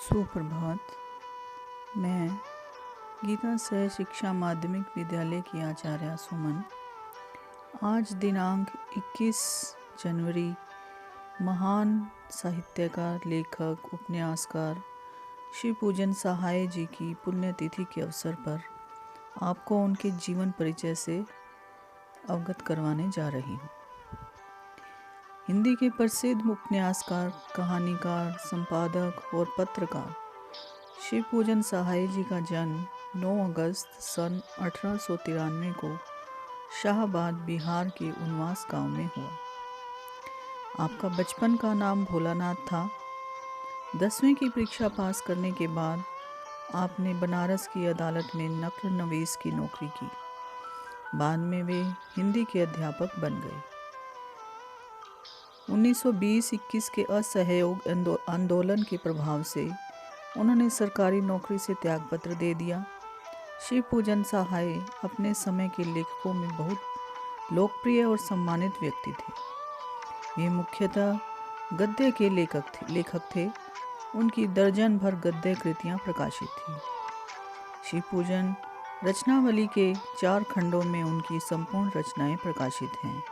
सुप्रभात। मैं गीता सह शिक्षा माध्यमिक विद्यालय की आचार्य सुमन आज दिनांक 21 जनवरी महान साहित्यकार, लेखक, उपन्यासकार श्री पूजन सहाय जी की पुण्यतिथि के अवसर पर आपको उनके जीवन परिचय से अवगत करवाने जा रही हूँ। हिंदी के प्रसिद्ध उपन्यासकार, कहानीकार, संपादक और पत्रकार श्री पूजन सहाय जी का जन्म 9 अगस्त सन 1893 को शाहबाद, बिहार के उनवास गांव में हुआ। आपका बचपन का नाम भोलानाथ था। 10वीं की परीक्षा पास करने के बाद आपने बनारस की अदालत में नक्ल नवीस की नौकरी की। बाद में वे हिंदी के अध्यापक बन गए। 1920-21 के असहयोग आंदोलन के प्रभाव से उन्होंने सरकारी नौकरी से त्यागपत्र दे दिया। श्री पूजन सहाय अपने समय के लेखकों में बहुत लोकप्रिय और सम्मानित व्यक्ति थे। वे मुख्यतः गद्य के लेखक थे। उनकी दर्जन भर गद्य कृतियाँ प्रकाशित थीं। श्री पूजन रचनावली के 4 खंडों में उनकी संपूर्ण रचनाएं प्रकाशित हैं।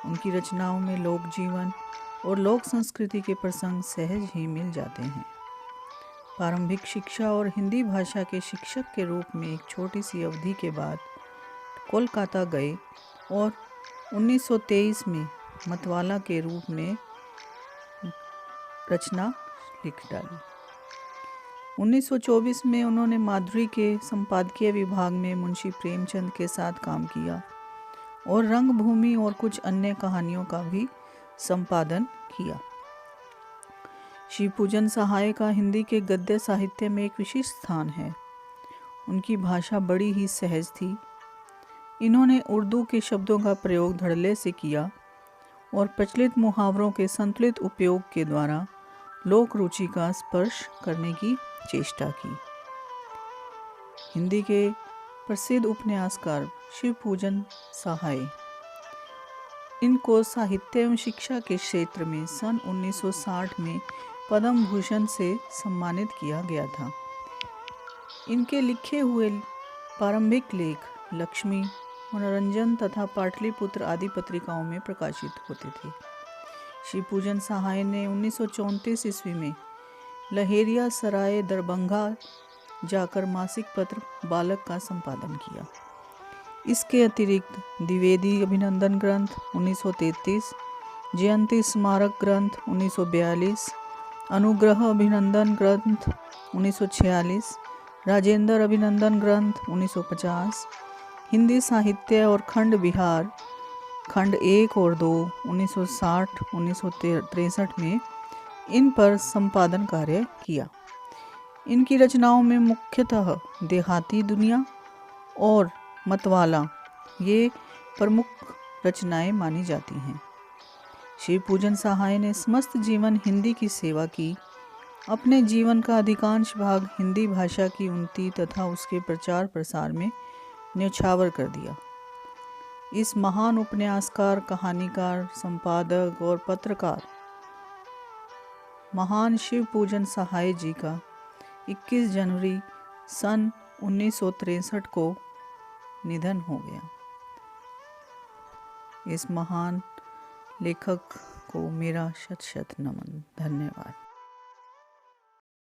उनकी रचनाओं में लोक जीवन और लोक संस्कृति के प्रसंग सहज ही मिल जाते हैं। प्रारंभिक शिक्षा और हिंदी भाषा के शिक्षक के रूप में एक छोटी सी अवधि के बाद कोलकाता गए और 1923 में मतवाला के रूप में रचना लिख डाली। 1924 में उन्होंने माधुरी के संपादकीय विभाग में मुंशी प्रेमचंद के साथ काम किया और रंगभूमि और कुछ अन्य कहानियों का भी संपादन किया। श्री पूजन सहाय का हिंदी के गद्य साहित्य में एक विशिष्ट स्थान है। उनकी भाषा बड़ी ही सहज थी। इन्होंने उर्दू के शब्दों का प्रयोग धड़ल्ले से किया और प्रचलित मुहावरों के संतुलित उपयोग के द्वारा लोक रुचि का स्पर्श करने की चेष्टा की। हिंदी के प्रसिद्ध उपन्यासकार श्री पूजन सहाय, इनको साहित्य एवं शिक्षा के क्षेत्र में सन 1960 में पद्म भूषण से सम्मानित किया गया था। इनके लिखे हुए प्रारंभिक लेख लक्ष्मी, मनोरंजन तथा पाटलिपुत्र आदि पत्रिकाओं में प्रकाशित होते थे। श्री पूजन सहाय ने 1934 ईस्वी में लहेरिया सराय दरभंगा जाकर मासिक पत्र बालक का संपादन किया। इसके अतिरिक्त द्विवेदी अभिनंदन ग्रंथ 1933, जयंती स्मारक ग्रंथ 1942, अनुग्रह अभिनंदन ग्रंथ 1946, राजेंद्र अभिनंदन ग्रंथ 1950, हिंदी साहित्य और खंड बिहार खंड 1 और 2 1960-1963 में इन पर संपादन कार्य किया। इनकी रचनाओं में मुख्यतः देहाती दुनिया और मतवाला ये प्रमुख रचनाएं मानी जाती हैं। श्री पूजन सहाय ने समस्त जीवन हिंदी की सेवा की। अपने जीवन का अधिकांश भाग हिंदी भाषा की उन्नति तथा उसके प्रचार प्रसार में न्यौछावर कर दिया। इस महान उपन्यासकार, कहानीकार, संपादक और पत्रकार महान शिव पूजन सहाय जी का 21 जनवरी सन 1963 को निधन हो गया। इस महान लेखक को मेरा शत शत नमन। धन्यवाद।